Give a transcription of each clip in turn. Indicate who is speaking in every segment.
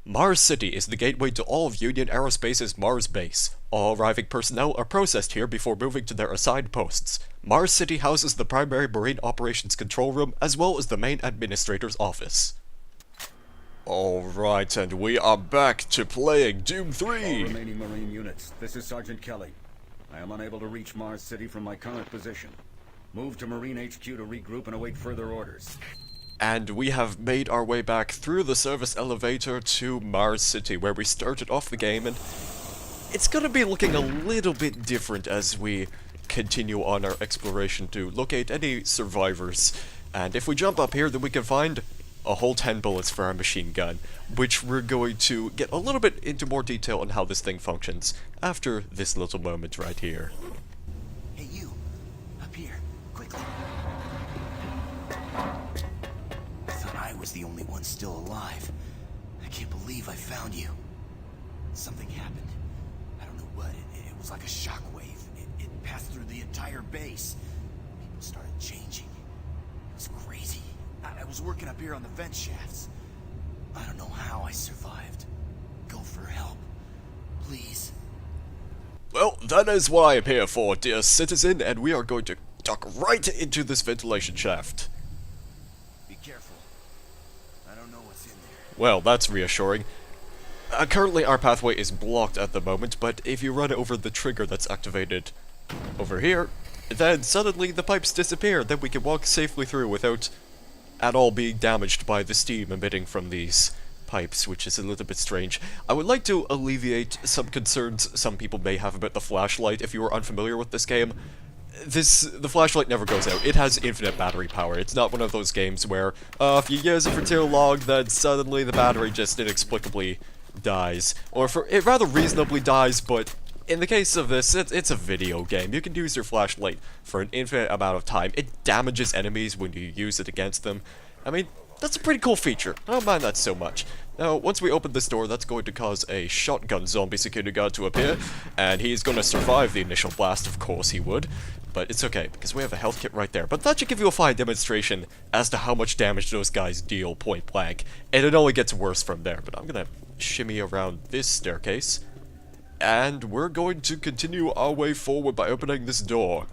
Speaker 1: Mars City is the gateway to all of Union Aerospace's Mars base. All arriving personnel are processed here before moving to their assigned posts. Mars City houses the primary marine operations control room as well as the main administrator's office. Alright, and we are back to playing Doom 3!
Speaker 2: All remaining Marine units, this is Sergeant Kelly. I am unable to reach Mars City from my current position. Move to Marine HQ to regroup and await further orders.
Speaker 1: And we have made our way back through the service elevator to Mars City, where we started off the game, and it's gonna be looking a little bit different as we continue on our exploration to locate any survivors. And if we jump up here, then we can find a whole 10 bullets for our machine gun, which we're going to get a little bit into more detail on how this thing functions after this little moment right here.
Speaker 3: Hey, you! Up here, quickly. I thought I was the only one still alive. I can't believe I found you. Something happened. I don't know what. It was like a shockwave. It passed through the entire base. People started changing. It was crazy. I was working up here on the vent shafts. I don't know how I survived. Go for help. Please.
Speaker 1: Well, that is what I am here for, dear citizen, and we are going to duck right into this ventilation shaft.
Speaker 3: Be careful. I don't know what's in there.
Speaker 1: Well, that's reassuring. Currently our pathway is blocked at the moment, but if you run over the trigger that's activated over here, then suddenly the pipes disappear, then we can walk safely through without at all being damaged by the steam emitting from these pipes, which is a little bit strange. I would like to alleviate some concerns some people may have about the flashlight. If you are unfamiliar with this game, the flashlight never goes out. It has infinite battery power. It's not one of those games where, if you use it for too long, then suddenly the battery just inexplicably dies. Or it rather reasonably dies, but in the case of this, it's a video game. You can use your flashlight for an infinite amount of time. It damages enemies when you use it against them. I mean, that's a pretty cool feature. I don't mind that so much. Now, once we open this door, that's going to cause a shotgun zombie security guard to appear, and he's going to survive the initial blast, of course he would. But it's okay, because we have a health kit right there. But that should give you a fine demonstration as to how much damage those guys deal point blank. And it only gets worse from there. But I'm going to shimmy around this staircase. And we're going to continue our way forward by opening this door.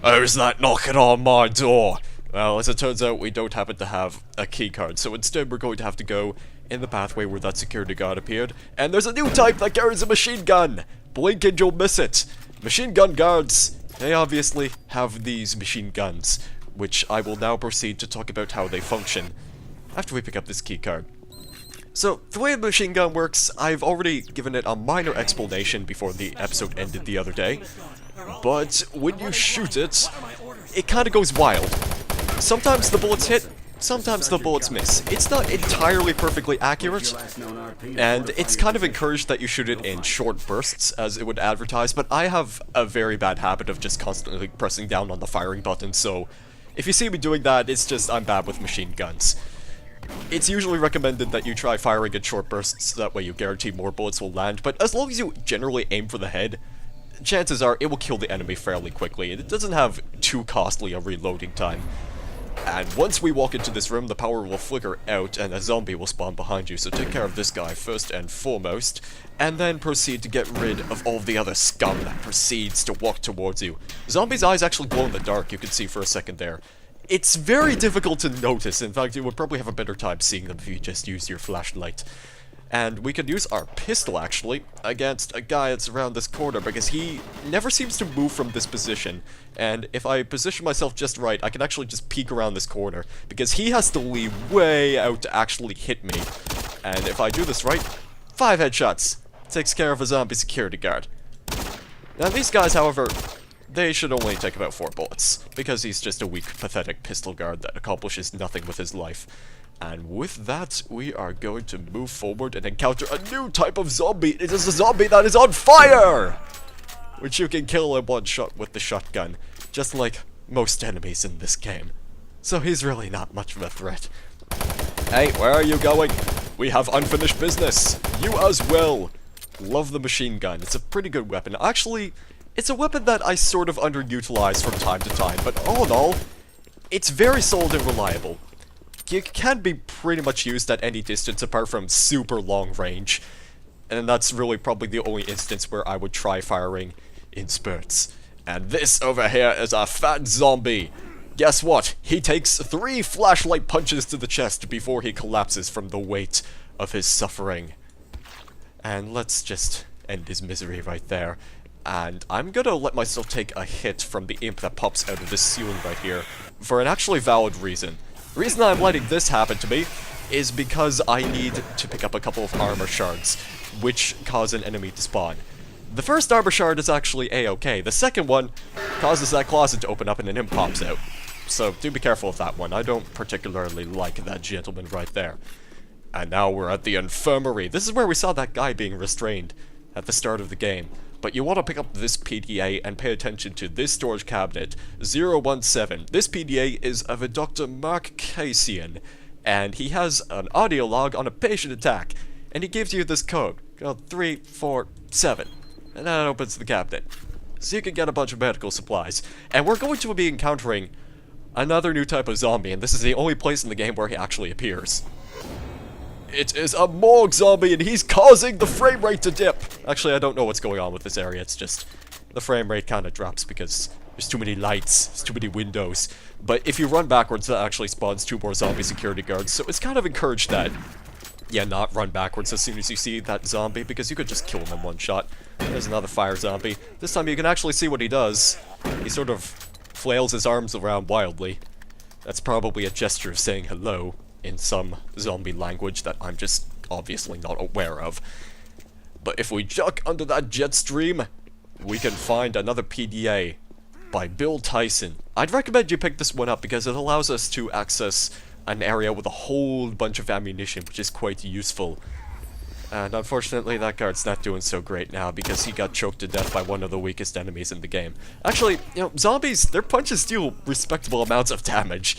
Speaker 1: Who's that knocking on my door? Well, as it turns out, we don't happen to have a keycard, so instead we're going to have to go in the pathway where that security guard appeared. And there's a new type that carries a machine gun! Blink and you'll miss it! Machine gun guards! They obviously have these machine guns, which I will now proceed to talk about how they function after we pick up this keycard. So, the way a machine gun works, I've already given it a minor explanation before the episode ended the other day, but when you shoot it, it kinda goes wild. Sometimes the bullets hit, sometimes the bullets miss. It's not entirely perfectly accurate, and it's kind of encouraged that you shoot it in short bursts, as it would advertise, but I have a very bad habit of just constantly pressing down on the firing button, so if you see me doing that, it's just I'm bad with machine guns. It's usually recommended that you try firing in short bursts, that way you guarantee more bullets will land, but as long as you generally aim for the head, chances are it will kill the enemy fairly quickly, and it doesn't have too costly a reloading time. And once we walk into this room, the power will flicker out, and a zombie will spawn behind you, so take care of this guy first and foremost, and then proceed to get rid of all the other scum that proceeds to walk towards you. Zombie's eyes actually glow in the dark, you can see for a second there. It's very difficult to notice. In fact, you would probably have a better time seeing them if you just used your flashlight. And we could use our pistol, actually, against a guy that's around this corner, because he never seems to move from this position. And if I position myself just right, I can actually just peek around this corner, because he has to leave way out to actually hit me. And if I do this right, 5 headshots. Takes care of a zombie security guard. Now these guys, however, they should only take about 4 bullets, because he's just a weak, pathetic pistol guard that accomplishes nothing with his life. And with that, we are going to move forward and encounter a new type of zombie. It is a zombie that is on fire! Which you can kill in one shot with the shotgun, just like most enemies in this game. So he's really not much of a threat. Hey, where are you going? We have unfinished business. You as well. Love the machine gun. It's a pretty good weapon. Actually, it's a weapon that I sort of underutilize from time to time, but all in all, it's very solid and reliable. you can be pretty much used at any distance apart from super long range. And that's really probably the only instance where I would try firing in spurts. And this over here is a fat zombie. Guess what? He takes 3 flashlight punches to the chest before he collapses from the weight of his suffering. And let's just end his misery right there. And I'm gonna let myself take a hit from the imp that pops out of the ceiling right here for an actually valid reason. The reason I'm letting this happen to me is because I need to pick up a couple of armor shards, which cause an enemy to spawn. The first armor shard is actually a-okay. The second one causes that closet to open up and an imp pops out. So do be careful with that one. I don't particularly like that gentleman right there. And now we're at the infirmary. This is where we saw that guy being restrained at the start of the game. But you want to pick up this PDA and pay attention to this storage cabinet, 017. This PDA is of a Dr. Mark Cassian, and he has an audio log on a patient attack, and he gives you this code, 347, and that opens the cabinet. So you can get a bunch of medical supplies. And we're going to be encountering another new type of zombie, and this is the only place in the game where he actually appears. It is a morgue zombie, and he's causing the frame rate to dip. Actually, I don't know what's going on with this area. It's just the frame rate kind of drops because there's too many lights, there's too many windows. But if you run backwards, that actually spawns 2 more zombie security guards. So it's kind of encouraged that, yeah, not run backwards as soon as you see that zombie, because you could just kill him in one shot. There's another fire zombie. This time you can actually see what he does. He sort of flails his arms around wildly. That's probably a gesture of saying hello in some zombie language that I'm just obviously not aware of. But if we duck under that jet stream, we can find another PDA by Bill Tyson. I'd recommend you pick this one up because it allows us to access an area with a whole bunch of ammunition, which is quite useful. And unfortunately, that guard's not doing so great now because he got choked to death by one of the weakest enemies in the game. Actually, you know, zombies, their punches deal respectable amounts of damage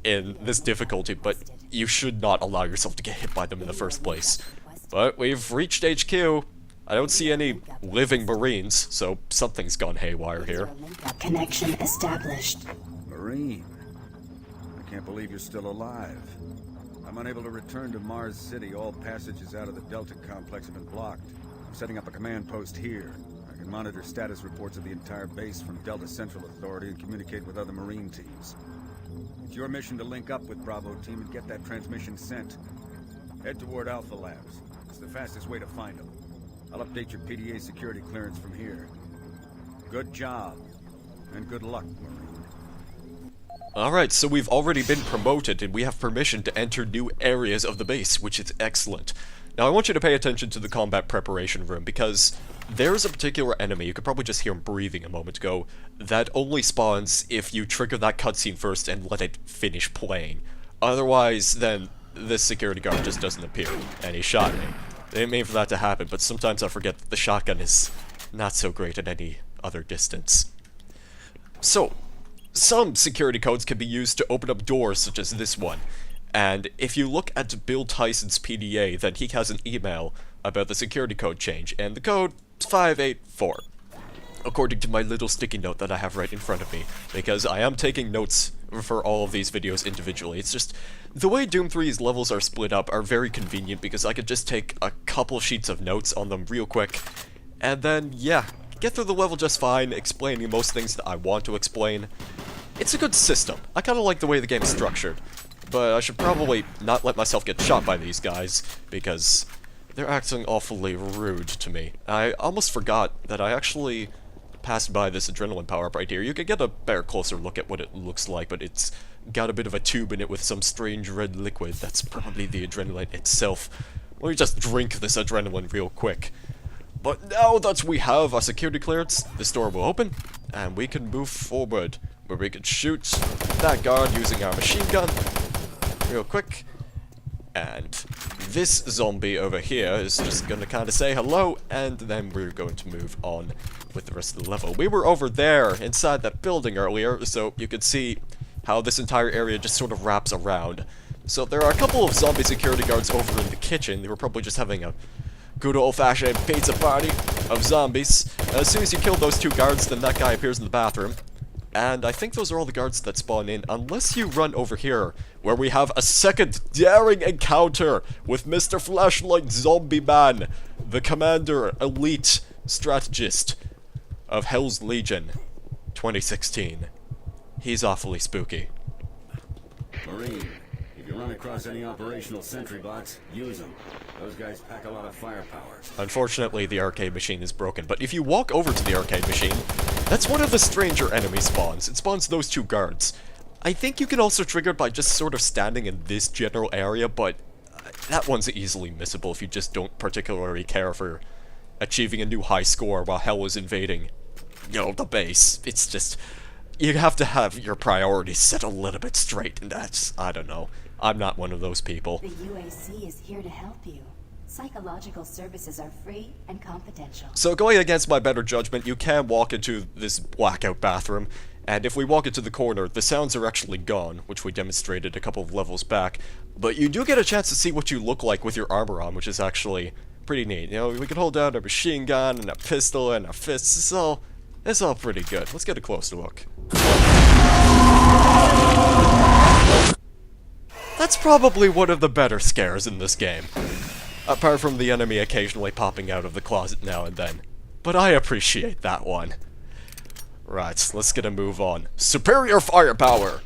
Speaker 1: in this difficulty, but you should not allow yourself to get hit by them in the first place. But we've reached HQ. I don't see any living Marines, so something's gone haywire here.
Speaker 4: Connection established.
Speaker 2: Marine, I can't believe you're still alive. I'm unable to return to Mars City. All passages out of the Delta complex have been blocked. I'm setting up a command post here. I can monitor status reports of the entire base from Delta Central Authority and communicate with other Marine teams. It's your mission to link up with Bravo Team and get that transmission sent. Head toward Alpha Labs. It's the fastest way to find them. I'll update your PDA security clearance from here. Good job, and good luck, Marine.
Speaker 1: Alright, so we've already been promoted and we have permission to enter new areas of the base, which is excellent. Now I want you to pay attention to the combat preparation room because there's a particular enemy, you could probably just hear him breathing a moment ago, that only spawns if you trigger that cutscene first and let it finish playing. Otherwise, then this security guard just doesn't appear, and he shot me. They didn't mean for that to happen, but sometimes I forget that the shotgun is not so great at any other distance. So, some security codes can be used to open up doors such as this one. And if you look at Bill Tyson's PDA, then he has an email about the security code change, and the code is 584. According to my little sticky note that I have right in front of me, because I am taking notes for all of these videos individually. It's just, the way Doom 3's levels are split up are very convenient because I could just take a couple sheets of notes on them real quick, and then, yeah, get through the level just fine, explaining most things that I want to explain. It's a good system. I kind of like the way the game's structured. But I should probably not let myself get shot by these guys, because they're acting awfully rude to me. I almost forgot that I actually passed by this adrenaline power-up right here. You can get a better, closer look at what it looks like, but it's got a bit of a tube in it with some strange red liquid. That's probably the adrenaline itself. Let me just drink this adrenaline real quick. But now that we have our security clearance, this door will open, and we can move forward, where we can shoot that guard using our machine gun real quick. And this zombie over here is just gonna kind of say hello, and then we're going to move on with the rest of the level. We were over there inside that building earlier, so you could see how this entire area just sort of wraps around. So there are a couple of zombie security guards over in the kitchen. They were probably just having a good old-fashioned pizza party of zombies. As soon as you kill those 2 guards, then that guy appears in the bathroom. And I think those are all the guards that spawn in, unless you run over here, where we have a second daring encounter with Mr. Flashlight Zombie Man, the commander, elite strategist of Hell's Legion 2016. He's awfully spooky.
Speaker 2: Marine, if you run across any operational sentry bots, use them. Those guys pack a lot of firepower.
Speaker 1: Unfortunately, the arcade machine is broken, but if you walk over to the arcade machine, that's one of the stranger enemy spawns. It spawns those two guards. I think you can also trigger it by just sort of standing in this general area, but that one's easily missable if you just don't particularly care for achieving a new high score while Hell is invading, you know, the base. It's just, you have to have your priorities set a little bit straight, and that's, I don't know. I'm not one of those people.
Speaker 4: The UAC is here to help you. Psychological services are free and confidential.
Speaker 1: So going against my better judgment, you can walk into this blackout bathroom, and if we walk into the corner, the sounds are actually gone, which we demonstrated a couple of levels back, but you do get a chance to see what you look like with your armor on, which is actually pretty neat. You know, we can hold down a machine gun, and a pistol, and a fist, so it's all pretty good. Let's get a closer look. That's probably one of the better scares in this game. Apart from the enemy occasionally popping out of the closet now and then. But I appreciate that one. Right, let's get a move on. Superior firepower!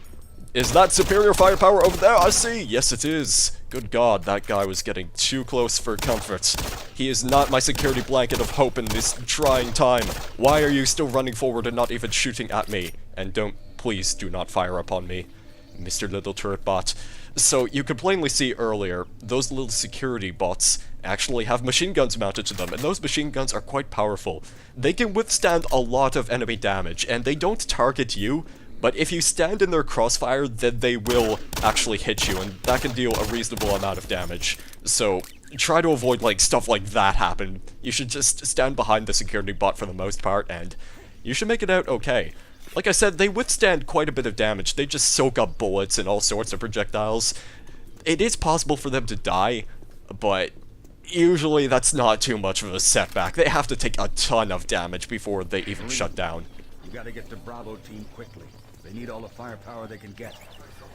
Speaker 1: Is that superior firepower over there? I see! Yes, it is. Good God, that guy was getting too close for comfort. He is not my security blanket of hope in this trying time. Why are you still running forward and not even shooting at me? And please do not fire upon me, Mr. Little Turret Bot. So, you could plainly see earlier, those little security bots actually have machine guns mounted to them, and those machine guns are quite powerful. They can withstand a lot of enemy damage, and they don't target you, but if you stand in their crossfire, then they will actually hit you, and that can deal a reasonable amount of damage. So, try to avoid, like, stuff like that happen. You should just stand behind the security bot for the most part, and you should make it out okay. Like I said, they withstand quite a bit of damage. They just soak up bullets and all sorts of projectiles. It is possible for them to die, but usually that's not too much of a setback. They have to take a ton of damage before they even shut down.
Speaker 2: You gotta get to Bravo team quickly. They need all the firepower they can get.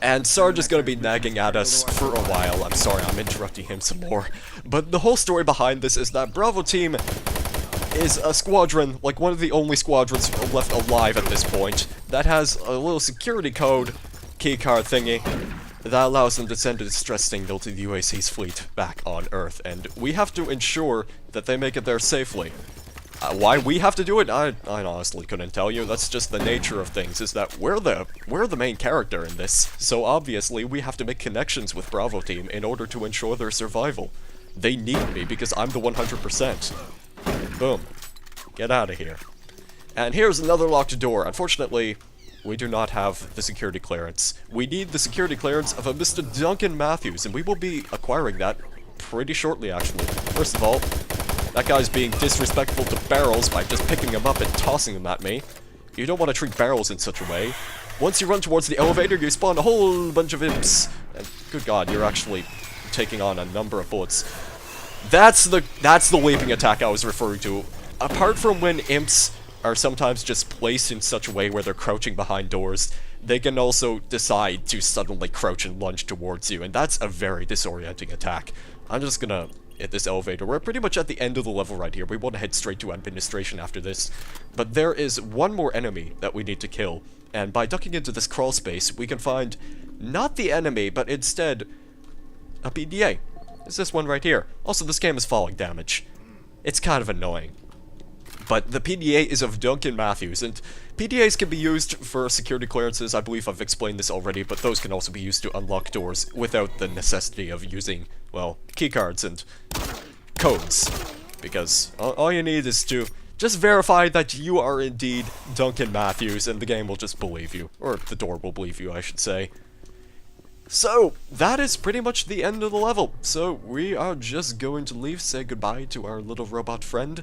Speaker 1: And Sarge is gonna be nagging at us for a while. I'm sorry, I'm interrupting him some more. But the whole story behind this is that Bravo team is a squadron, like one of the only squadrons left alive at this point, that has a little security code keycard thingy that allows them to send a distress signal to the UAC's fleet back on Earth, and we have to ensure that they make it there safely. Why we have to do it, I honestly couldn't tell you. That's just the nature of things, is that we're the main character in this, so obviously we have to make connections with Bravo team in order to ensure their survival. They need me because I'm the 100%. Boom. Get out of here. And here's another locked door. Unfortunately, we do not have the security clearance. We need the security clearance of a Mr. Duncan Matthews, and we will be acquiring that pretty shortly, actually. First of all, that guy's being disrespectful to barrels by just picking them up and tossing them at me. You don't want to treat barrels in such a way. Once you run towards the elevator, you spawn a whole bunch of imps. And good God, you're actually taking on a number of bullets. That's the leaping attack I was referring to. Apart from when imps are sometimes just placed in such a way where they're crouching behind doors, they can also decide to suddenly crouch and lunge towards you, and that's a very disorienting attack. I'm just gonna hit this elevator. We're pretty much at the end of the level right here. We want to head straight to administration after this. But there is one more enemy that we need to kill, and by ducking into this crawl space, we can find not the enemy, but instead a PDA. It's this one right here. Also, this game is falling damage. It's kind of annoying. But the PDA is of Duncan Matthews, and PDAs can be used for security clearances. I believe I've explained this already, but those can also be used to unlock doors without the necessity of using, well, keycards and codes. Because all you need is to just verify that you are indeed Duncan Matthews, and the game will just believe you. Or the door will believe you, I should say. So, that is pretty much the end of the level. So, we are just going to leave, say goodbye to our little robot friend.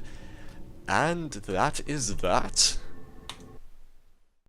Speaker 1: And that is that.